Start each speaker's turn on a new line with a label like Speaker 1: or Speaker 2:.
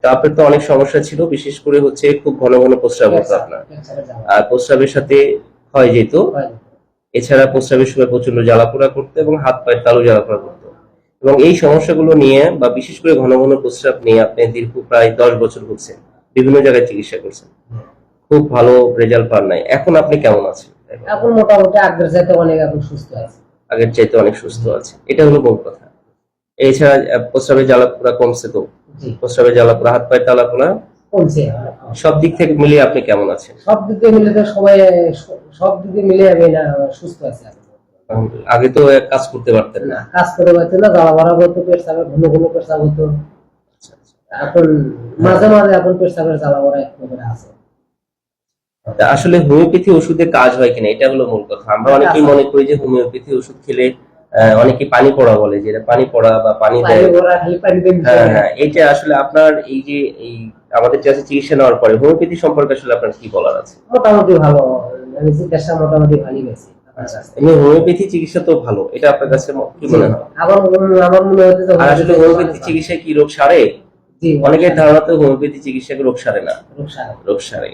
Speaker 1: তো আপনার তো অনেক সমস্যা ছিল, বিশেষ করে হচ্ছে খুব ঘন ঘন প্রস্রাব হতো আপনার, আর প্রস্রাবের সাথে হয় যেত। এছাড়া প্রস্রাবের সময় প্রচন্ড জ্বালাপোড়া করতো এবং হাত পায়ের তালু জ্বালাপোড়া করতো। এবং এই সমস্যাগুলো নিয়ে বা বিশেষ করে ঘন ঘন প্রস্রাব নিয়ে আপনি দীর্ঘ প্রায় 10 বছর হচ্ছে বিভিন্ন জায়গায় চিকিৎসা করছেন, খুব ভালো রেজাল্ট পান নাই। এখন আপনি কেমন আছেন?
Speaker 2: এখন মোটামুটি আগের চাইতে অনেক এখন সুস্থ আছে।
Speaker 1: আগের চাইতে অনেক সুস্থ আছে, এটা হলো মূল কথা। এছাড়া প্রস্রাবের জ্বালাপোড়া কমছে তো? প্রস্রাবের জ্বালাপোড়া, হাত পায়ের জ্বালাপোড়া
Speaker 2: কমছে।
Speaker 1: সব দিক থেকে মিলিয়ে আপনি কেমন আছেন?
Speaker 2: সব দিকে মিলে তো সবাই সব দিকে মিলে আমি না সুস্থ আছি।
Speaker 1: আগে তো কাজ করতে পারতেন না,
Speaker 2: কাজ করে পারতেন না, জ্বালা বাড়া হতো, পেশাবের ঘন ঘন পেশাব হতো। এখন মাঝে মাঝে এখন পেশাবের জ্বালা বাড়া একটু করে আছে।
Speaker 1: আসলে হোমিওপ্যাথি ওষুধে কাজ হয় কিনা এটা হলো মূল কথা। আমরা অনেকেই মনে করি যে হোমিওপ্যাথি ওষুধ খেলে অনেকে পানি পড়া বলে, যে পানি পড়া বা পানি দেয়। হ্যাঁ, এইটা আসলে আপনার এই যে এই আমাদের কাছে চিকিৎসা নেওয়ার পরে হোমিওপ্যাথি সম্পর্কে আসলে আপনার কি বলার আছে?
Speaker 2: মোটামুটি ভালো, আমি চিকিৎসা মোটামুটি ভালোই গেছি।
Speaker 1: এমনি হোমিওপ্যাথি চিকিৎসা তো ভালো, এটা আপনার কাছে কি মনে হয়?
Speaker 2: আমার মনে হচ্ছে
Speaker 1: আর আসলে হোমিওপ্যাথি চিকিৎসা কি রোগ সারে? অনেকের ধারণা তো হোমিওপ্যাথি চিকিৎসাকে রোগ সারে না, রোগ সারে।